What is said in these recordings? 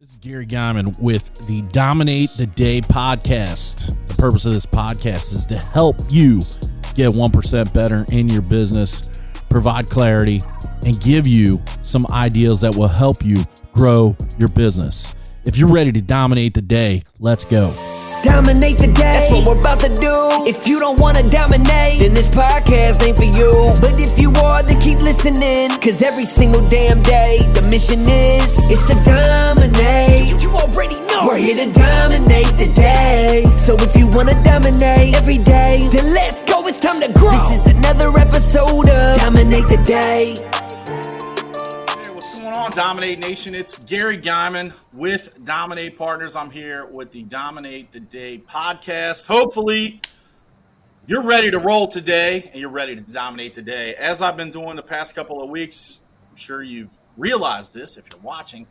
This is Gary Geiman with the Dominate the Day podcast. The purpose of this podcast is to help you get 1% better in your business, provide clarity, and give you some ideas that will help you grow your business. If you're ready to dominate the day, let's go. Dominate the day, that's what we're about to do. If you don't want to dominate, then this podcast ain't for you. But if you are, then keep listening, cause every single damn day, the mission is to dominate. You already know we're here to dominate the day. So if you want to dominate every day, then let's go, it's time to grow. This is another episode of Dominate the Day. On Dominate Nation, it's Gary Geiman with DMN8 Partners. I'm here with the Dominate the Day podcast. Hopefully, you're ready to roll today and you're ready to dominate the day. As I've been doing the past couple of weeks, I'm sure you've realized this if you're watching.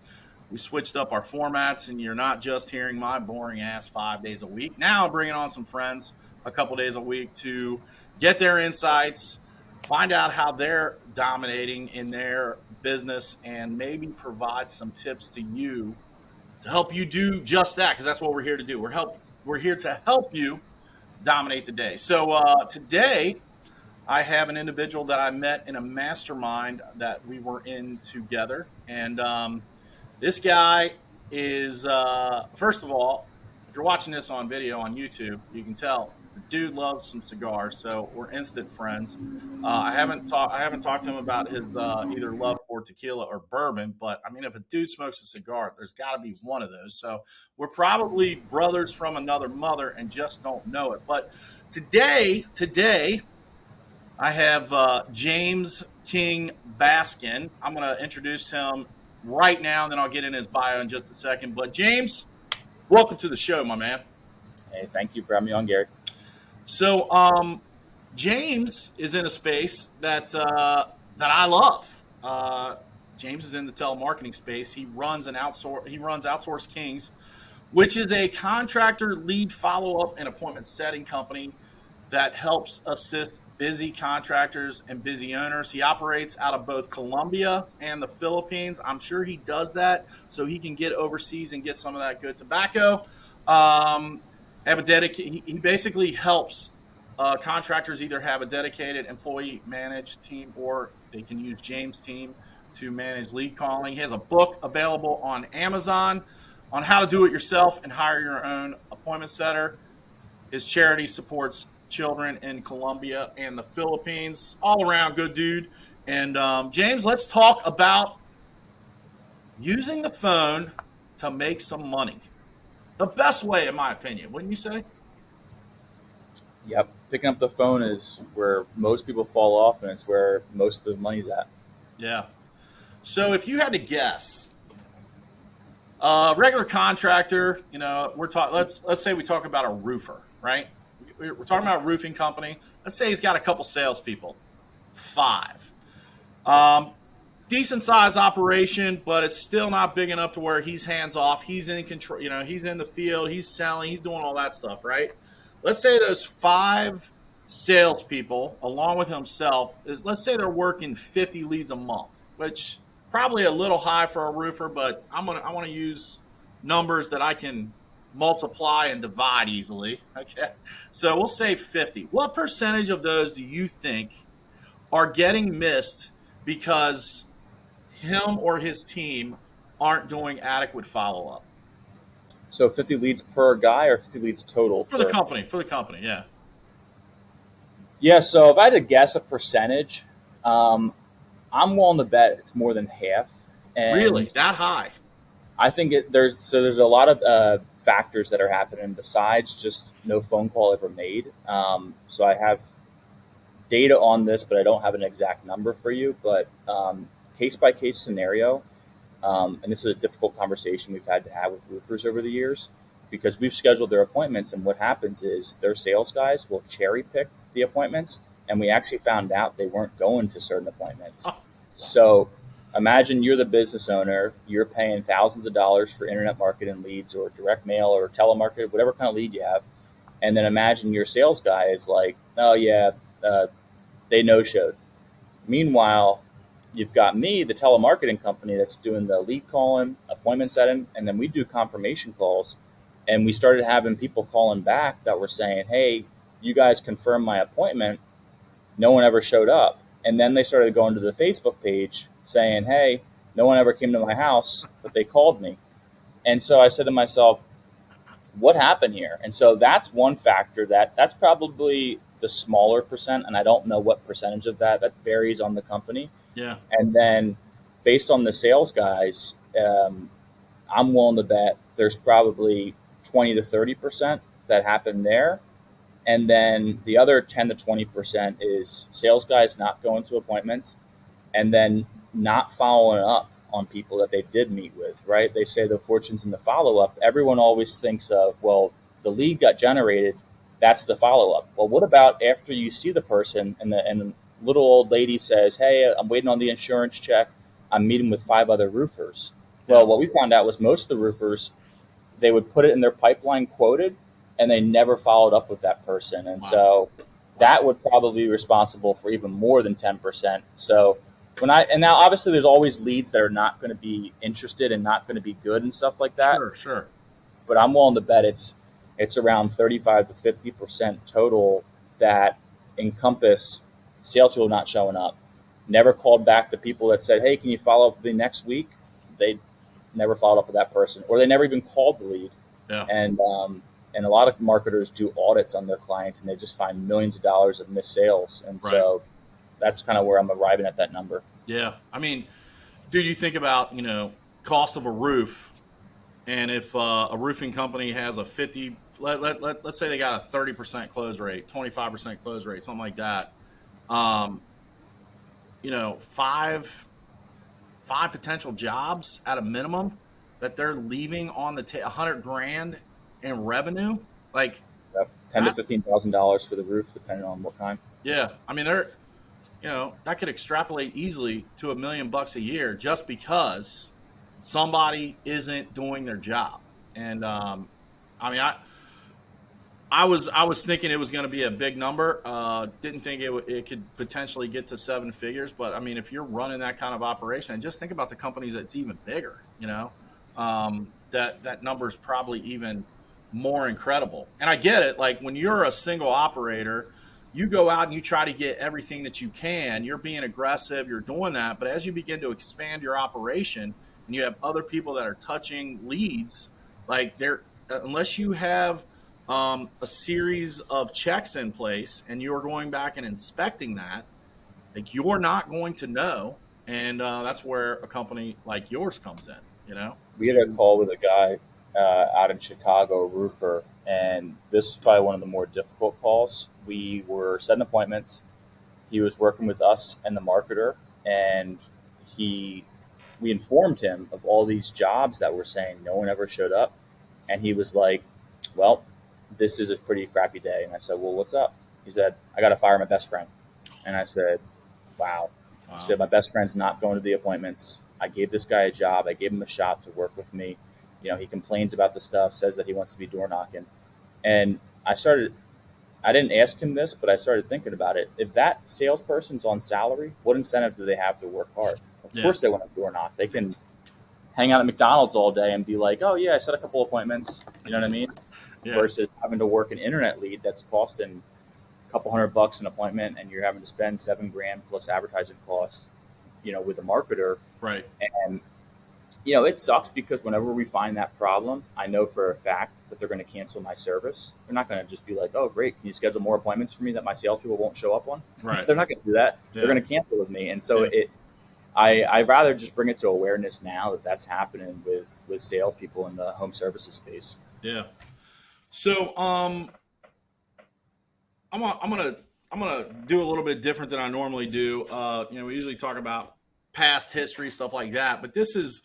We switched up our formats and you're not just hearing my boring ass 5 days a week. Now I'm bringing on some friends a couple days a week to get their insights, find out how they're dominating in their business, and maybe provide some tips to you to help you do just that, because that's what we're here to do. We're here to help you dominate the day. So today I have an individual that I met in a mastermind that we were in together, and this guy is first of all, if you're watching this on video on YouTube, you can tell the dude loves some cigars, so we're instant friends. I haven't talked to him about his either love for tequila or bourbon, but I mean, if a dude smokes a cigar, there's got to be one of those. So we're probably brothers from another mother and just don't know it. But today, I have James King Baskin. I'm going to introduce him right now, and then I'll get in his bio in just a second. But James, welcome to the show, my man. Hey, thank you for having me on, Gary. So, James is in a space that I love. James is in the telemarketing space. He runs Outsource Kings, which is a contractor lead follow-up and appointment setting company that helps assist busy contractors and busy owners. He operates out of both Colombia and the Philippines. I'm sure he does that so he can get overseas and get some of that good tobacco. He basically helps contractors either have a dedicated employee managed team, or they can use James' team to manage lead calling. He has a book available on Amazon on how to do it yourself and hire your own appointment setter. His charity supports children in Colombia and the Philippines. All around good dude. And James, let's talk about using the phone to make some money. The best way, in my opinion, wouldn't you say? Yep. Picking up the phone is where most people fall off, and it's where most of the money's at. Yeah. So if you had to guess, regular contractor, let's say we talk about a roofer, right? We're talking about a roofing company. Let's say he's got a couple salespeople, 5. Decent size operation, but it's still not big enough to where he's hands off. He's in control. He's in the field. He's selling. He's doing all that stuff, right? Let's say those 5 salespeople, along with himself, let's say they're working 50 leads a month, which probably a little high for a roofer, but I want to use numbers that I can multiply and divide easily. Okay, so we'll say 50. What percentage of those do you think are getting missed because him or his team aren't doing adequate follow-up? So 50 leads per guy or 50 leads total? For the company, yeah. Yeah, so if I had to guess a percentage, I'm willing to bet it's more than half. And really? That high? I think there's a lot of factors that are happening besides just no phone call ever made. So I have data on this, but I don't have an exact number for you. But case-by-case scenario, and this is a difficult conversation we've had to have with roofers over the years, because we've scheduled their appointments, and what happens is their sales guys will cherry-pick the appointments, and we actually found out they weren't going to certain appointments. So imagine you're the business owner, you're paying thousands of dollars for internet marketing leads or direct mail or telemarketing, whatever kind of lead you have, and then imagine your sales guy is like, oh yeah, they no-showed. Meanwhile, you've got me, the telemarketing company that's doing the lead calling, appointment setting, and then we do confirmation calls. And we started having people calling back that were saying, "Hey, you guys confirmed my appointment. No one ever showed up." And then they started going to the Facebook page saying, "Hey, no one ever came to my house, but they called me." And so I said to myself, what happened here? And so that's one factor that's probably the smaller percent, and I don't know what percentage of that varies on the company. Yeah. And then based on the sales guys, I'm willing to bet there's probably 20 to 30% that happen there. And then the other 10 to 20% is sales guys not going to appointments and then not following up on people that they did meet with, right? They say the fortune's in the follow up. Everyone always thinks of, well, the lead got generated, that's the follow up. Well, what about after you see the person and the little old lady says, "Hey, I'm waiting on the insurance check. I'm meeting with 5 other roofers." Well, what we found out was most of the roofers, they would put it in their pipeline quoted and they never followed up with that person. And so that would probably be responsible for even more than 10%. So and now obviously there's always leads that are not going to be interested and not going to be good and stuff like that. Sure. But I'm willing to bet it's around 35 to 50% total that encompass salespeople not showing up. Never called back to people that said, "Hey, can you follow up with me next week?" They never followed up with that person, or they never even called the lead. Yeah. And a lot of marketers do audits on their clients, and they just find millions of dollars of missed sales. And so that's kind of where I'm arriving at that number. Yeah. I mean, dude, you think about, cost of a roof, and if a roofing company has a 50, let's say they got a 30% close rate, 25% close rate, something like that. Five potential jobs at a minimum that they're leaving on the $100,000 in revenue. Like, Yep. $10,000 to $15,000 for the roof, depending on what kind. Yeah. I mean, that could extrapolate easily to $1 million a year just because somebody isn't doing their job. And I was thinking it was going to be a big number. Didn't think it could potentially get to 7 figures. But I mean, if you're running that kind of operation, and just think about the companies that's even bigger, that number is probably even more incredible. And I get it. Like, when you're a single operator, you go out and you try to get everything that you can. You're being aggressive. You're doing that. But as you begin to expand your operation and you have other people that are touching leads, like, unless you have a series of checks in place and you're going back and inspecting that, like, you're not going to know. And that's where a company like yours comes in. We had a call with a guy out in Chicago, a roofer, and this was probably one of the more difficult calls. We were setting appointments. He was working with us and the marketer, and we informed him of all these jobs that were saying no one ever showed up. And he was like, "Well, this is a pretty crappy day." And I said, "Well, what's up?" He said, "I got to fire my best friend." And I said, wow. He said, "My best friend's not going to the appointments. I gave this guy a job. I gave him a shop to work with me. He complains about the stuff, says that he wants to be door knocking." And I didn't ask him this, but I started thinking about it. If that salesperson's on salary, what incentive do they have to work hard? Of course they want to door knock. They can hang out at McDonald's all day and be like, "Oh yeah, I set a couple appointments." You know what I mean? Yeah. Versus having to work an internet lead that's costing a couple $100 an appointment, and you're having to spend $7,000 plus advertising cost, with a marketer. Right. And it sucks because whenever we find that problem, I know for a fact that they're going to cancel my service. They're not going to just be like, "Oh, great, can you schedule more appointments for me that my salespeople won't show up on?" Right. They're not going to do that. Yeah. They're going to cancel with me. And so I'd rather just bring it to awareness now that that's happening with salespeople in the home services space. Yeah. So I'm gonna do a little bit different than I normally do. We usually talk about past history, stuff like that, but this is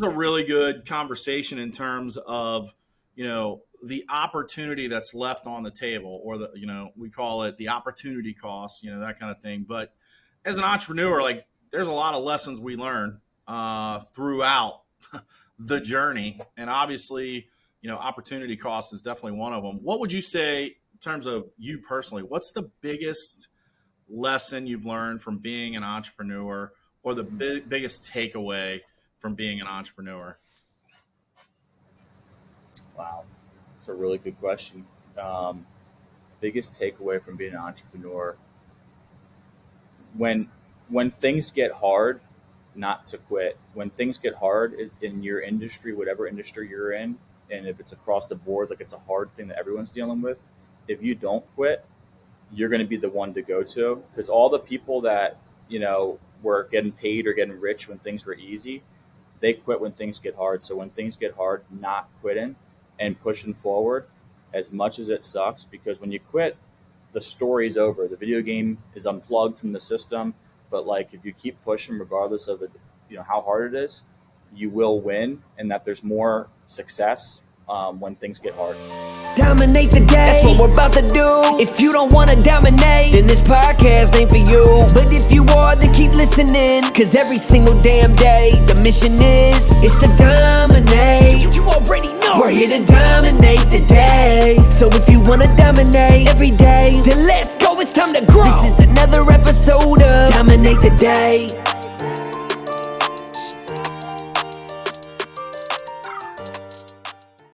a really good conversation in terms of the opportunity that's left on the table, or we call it the opportunity cost, that kind of thing. But as an entrepreneur, like, there's a lot of lessons we learn throughout the journey, and obviously, opportunity cost is definitely one of them. What would you say in terms of you personally? What's the biggest lesson you've learned from being an entrepreneur? or the biggest takeaway from being an entrepreneur? Wow, that's a really good question. Biggest takeaway from being an entrepreneur: when things get hard, not to quit. When things get hard in your industry, whatever industry you're in, and if it's across the board, like it's a hard thing that everyone's dealing with, if you don't quit, you're going to be the one to go to, because all the people that were getting paid or getting rich when things were easy, they quit when things get hard. So when things get hard, not quitting and pushing forward, as much as it sucks, because when you quit, the story's over. The video game is unplugged from the system. But like, if you keep pushing, regardless of it's, how hard it is, you will win, and that there's more success when things get hard. Dominate the day, that's what we're about to do. If you don't wanna dominate, then this podcast ain't for you. But if you are, then keep listening, cause every single damn day, the mission is to dominate. You already know, we're here to dominate the day. So if you wanna dominate every day, then let's go, it's time to grow. This is another episode of Dominate the Day.